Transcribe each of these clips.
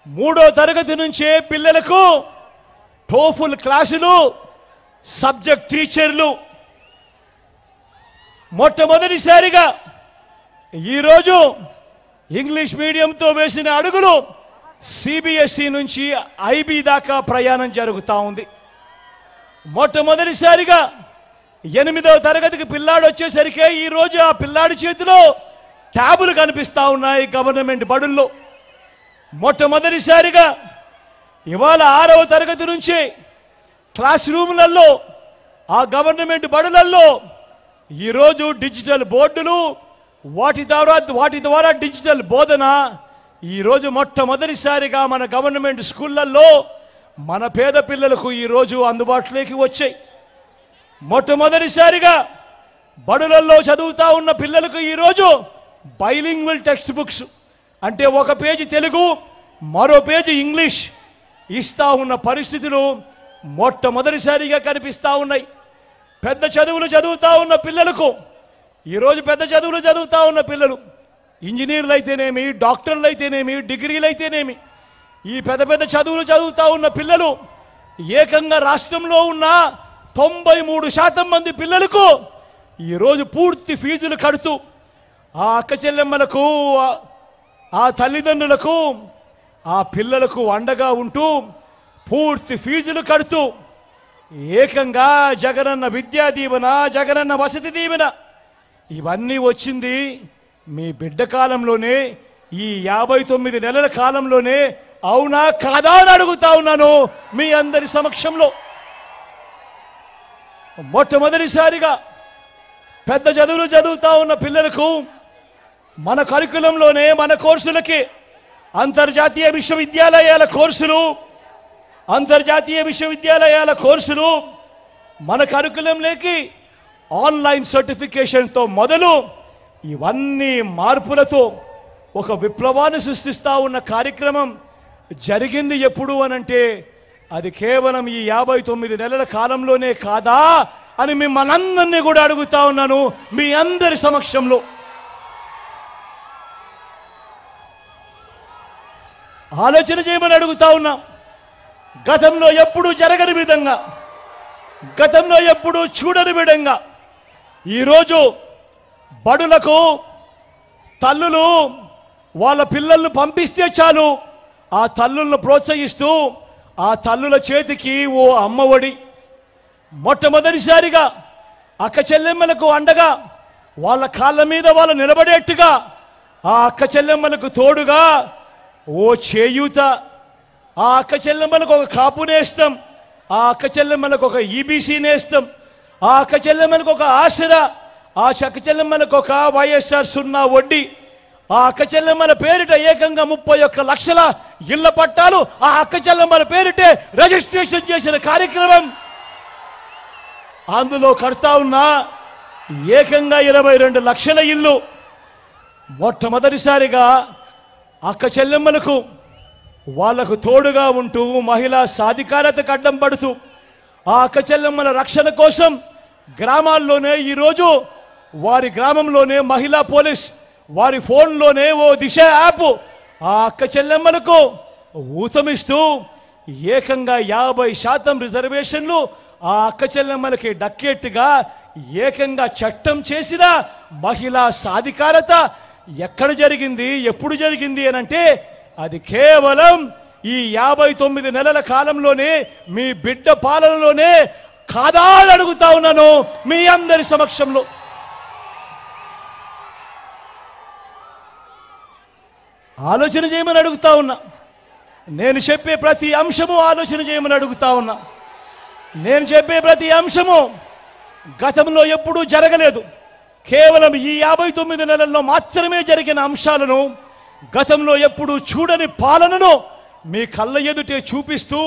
3వ తరగతి నుంచే పిల్లలకు టోఫుల్ క్లాసులు, సబ్జెక్ట్ టీచర్లు. మొట్టమొదటిసారిగా ఈరోజు ఇంగ్లీష్ మీడియంతో వేసిన అడుగులు సిబిఎస్ఈ నుంచి ఐబీ దాకా ప్రయాణం జరుగుతూ ఉంది. మొట్టమొదటిసారిగా 8వ తరగతికి పిల్లాడు వచ్చేసరికి ఈరోజు ఆ పిల్లాడి చేతిలో ట్యాబులు కనిపిస్తూ ఉన్నాయి గవర్నమెంట్ బడుల్లో. మొట్టమొదటిసారిగా ఇవాళ 6వ తరగతి నుంచి క్లాస్ రూములలో, ఆ గవర్నమెంట్ బడులలో ఈరోజు డిజిటల్ బోర్డులు, వాటి ద్వారా డిజిటల్ బోధన. ఈరోజు మొట్టమొదటిసారిగా మన గవర్నమెంట్ స్కూళ్లలో మన పేద పిల్లలకు ఈరోజు అందుబాటులోకి వచ్చాయి. మొట్టమొదటిసారిగా బడులలో చదువుతా ఉన్న పిల్లలకు ఈరోజు బైలింగ్వల్ టెక్స్ట్ బుక్స్, అంటే ఒక పేజీ తెలుగు, మరో పేజీ ఇంగ్లీష్ ఇస్తా ఉన్న పరిస్థితులు మొట్టమొదటిసారిగా కనిపిస్తా ఉన్నాయి. పెద్ద చదువులు చదువుతా ఉన్న పిల్లలకు ఈరోజు పెద్ద చదువులు చదువుతా ఉన్న పిల్లలు, ఇంజనీర్లు అయితేనేమి, డాక్టర్లు అయితేనేమి, డిగ్రీలు అయితేనేమి, ఈ పెద్ద పెద్ద చదువులు చదువుతా ఉన్న పిల్లలు ఏకంగా రాష్ట్రంలో ఉన్న 93% మంది పిల్లలకు ఈరోజు పూర్తి ఫీజులు కడుతూ, ఆ అక్క చెల్లెమ్మలకు, ఆ తల్లిదండ్రులకు, ఆ పిల్లలకు అండగా ఉంటూ పూర్తి ఫీజులు కడుతూ ఏకంగా జగనన్న విద్యా దీవెన, జగనన్న వసతి దీవెన ఇవన్నీ వచ్చింది మీ బిడ్డ కాలంలోనే, ఈ 59 నెలల కాలంలోనే. అవునా కాదా అని అడుగుతా ఉన్నాను మీ అందరి సమక్షంలో. మొట్టమొదటిసారిగా పెద్ద చదువులు చదువుతా ఉన్న పిల్లలకు మన కరికులంలోనే, మన కోర్సులకి అంతర్జాతీయ విశ్వవిద్యాలయాల కోర్సులు మన కరికులంలోకి ఆన్లైన్ సర్టిఫికేషన్తో మొదలు ఇవన్నీ మార్పులతో ఒక విప్లవాన్ని సృష్టిస్తా ఉన్న కార్యక్రమం జరిగింది ఎప్పుడు అనంటే అది కేవలం ఈ 59 నెలల కాలంలోనే కాదా అని మిమ్మల్ని కూడా అడుగుతా ఉన్నాను మీ అందరి సమక్షంలో. ఆలోచన చేయమని అడుగుతా ఉన్నా. గతంలో ఎప్పుడూ జరగని విధంగా, గతంలో ఎప్పుడూ చూడని విధంగా ఈరోజు బడులకు తల్లులు వాళ్ళ పిల్లలను పంపిస్తే చాలు, ఆ తల్లులను ప్రోత్సహిస్తూ ఆ తల్లుల చేతికి ఓ అమ్మఒడి. మొట్టమొదటిసారిగా అక్క చెల్లెమ్మలకు అండగా, వాళ్ళ కాళ్ళ మీద వాళ్ళు నిలబడేట్టుగా, ఆ అక్క చెల్లెమ్మలకు తోడుగా ఓ చేయూత, ఆ అక్క చెల్లెమ్మలకు ఒక కాపు నేస్తం, ఆ అక్క చెల్లెమ్మలకు ఒక ఈబీసీ నేస్తం, ఆ అక్క చెల్లెమ్మలకు ఒక ఆసరా, ఆ అక్క చెల్లెమ్మలకు ఒక వైఎస్ఆర్ 0 వడ్డీ, ఆ అక్క చెల్లెమ్మల పేరిట ఏకంగా 31 లక్షల ఇళ్ల పట్టాలు ఆ అక్క చెల్లెమ్మల పేరిటే రిజిస్ట్రేషన్ చేసిన కార్యక్రమం. అందులో కడతా ఉన్న ఏకంగా 22 లక్షల ఇల్లు. మొట్టమొదటిసారిగా అక్క చెల్లెమ్మలకు వాళ్లకు తోడుగా ఉంటూ మహిళా సాధికారతకు అడ్డం పడుతూ ఆ అక్క చెల్లెమ్మల రక్షణ కోసం గ్రామాల్లోనే ఈరోజు వారి గ్రామంలోనే మహిళా పోలీస్, వారి ఫోన్లోనే ఓ దిశ యాప్ ఆ అక్క చెల్లెమ్మలకు ఊతమిస్తూ ఏకంగా 50% రిజర్వేషన్లు ఆ అక్క చెల్లెమ్మలకి దక్కేట్టుగా ఏకంగా చట్టం చేసిన మహిళా సాధికారత ఎక్కడ జరిగింది, ఎప్పుడు జరిగింది అనంటే అది కేవలం ఈ 59 నెలల కాలంలోనే, మీ బిడ్డ పాలనలోనే కాదా అని అడుగుతా ఉన్నాను మీ అందరి సమక్షంలో. ఆలోచన చేయమని అడుగుతా ఉన్నా. నేను చెప్పే ప్రతి అంశము ఆలోచన చేయమని అడుగుతా ఉన్నా. నేను చెప్పే ప్రతి అంశము గతంలో ఎప్పుడూ జరగలేదు. కేవలం ఈ 59 నెలల్లో మాత్రమే జరిగిన అంశాలను, గతంలో ఎప్పుడూ చూడని పాలనను మీ కళ్ళ ఎదుటే చూపిస్తూ,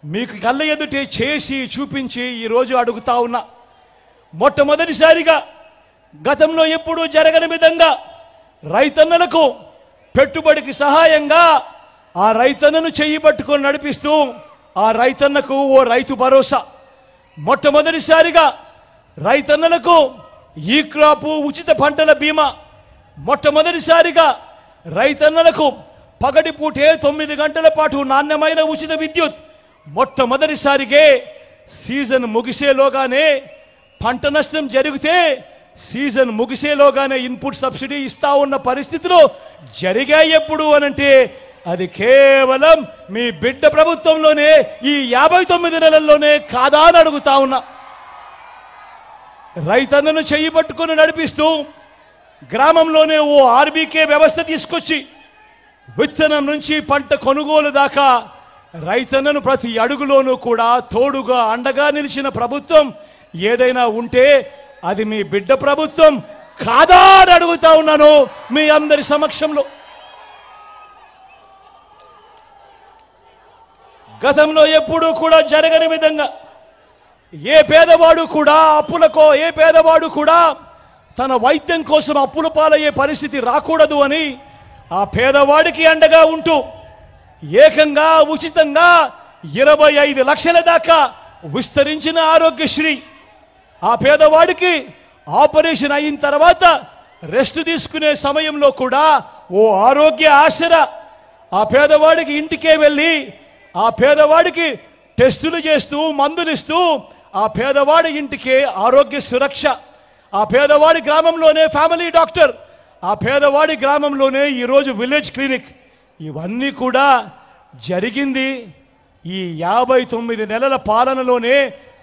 మీకు కళ్ళ ఎదుటే చేసి చూపించి ఈరోజు అడుగుతా ఉన్నా. మొట్టమొదటిసారిగా గతంలో ఎప్పుడూ జరగని విధంగా రైతన్నలకు పెట్టుబడికి సహాయంగా ఆ రైతన్నను చెయ్యి పట్టుకొని నడిపిస్తూ ఆ రైతన్నకు ఓ రైతు భరోసా. మొట్టమొదటిసారిగా రైతన్నలకు ఈ క్రాపు ఉచిత పంటల బీమా. మొట్టమొదటిసారిగా రైతన్నలకు పగటిపూటే 9 గంటల పాటు నాణ్యమైన ఉచిత విద్యుత్, మొట్టమొదటిసారిగే సీజన్ ముగిసేలోగానే పంట నష్టం జరిగితే సీజన్ ముగిసేలోగానే ఇన్పుట్ సబ్సిడీ ఇస్తా ఉన్న పరిస్థితులు జరిగాయి ఎప్పుడు అనంటే అది కేవలం మీ బిడ్డ ప్రభుత్వంలోనే, ఈ 59 నెలల్లోనే కాదా అని అడుగుతా ఉన్నా. రైతన్నను చెయ్యి పట్టుకొని నడిపిస్తూ గ్రామంలోనే ఓ ఆర్బీకే వ్యవస్థ తీసుకొచ్చి విత్తనం నుంచి పంట కొనుగోలు దాకా రైతన్నను ప్రతి అడుగులోనూ కూడా తోడుగా అండగా నిలిచిన ప్రభుత్వం ఏదైనా ఉంటే అది మీ బిడ్డ ప్రభుత్వం కాదా అని అడుగుతా ఉన్నాను మీ అందరి సమక్షంలో. గతంలో ఎప్పుడూ కూడా జరగని విధంగా ఏ పేదవాడు కూడా తన వైద్యం కోసం అప్పుల పాలయ్యే పరిస్థితి రాకూడదు అని ఆ పేదవాడికి అండగా ఉంటూ ఏకంగా ఉచితంగా 25 లక్షల దాకా విస్తరించిన ఆరోగ్యశ్రీ, ఆ పేదవాడికి ఆపరేషన్ అయిన తర్వాత రెస్ట్ తీసుకునే సమయంలో కూడా ఓ ఆరోగ్య ఆసరా, ఆ పేదవాడికి ఇంటికే వెళ్ళి ఆ పేదవాడికి టెస్టులు చేస్తూ మందులిస్తూ ఆ పేదవాడి ఇంటికే ఆరోగ్య సురక్ష, ఆ పేదవాడి గ్రామంలోనే ఫ్యామిలీ డాక్టర్, ఆ పేదవాడి గ్రామంలోనే ఈరోజు విలేజ్ క్లినిక్. ఇవన్నీ కూడా జరిగింది ఈ 59 నెలల పాలనలోనే,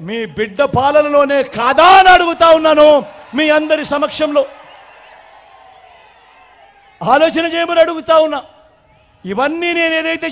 మీ బిడ్డ పాలనలోనే కాదా అని అడుగుతా ఉన్నాను మీ అందరి సమక్షంలో. ఆలోచన చేయమని అడుగుతా ఉన్నా. ఇవన్నీ నేను ఏదైతే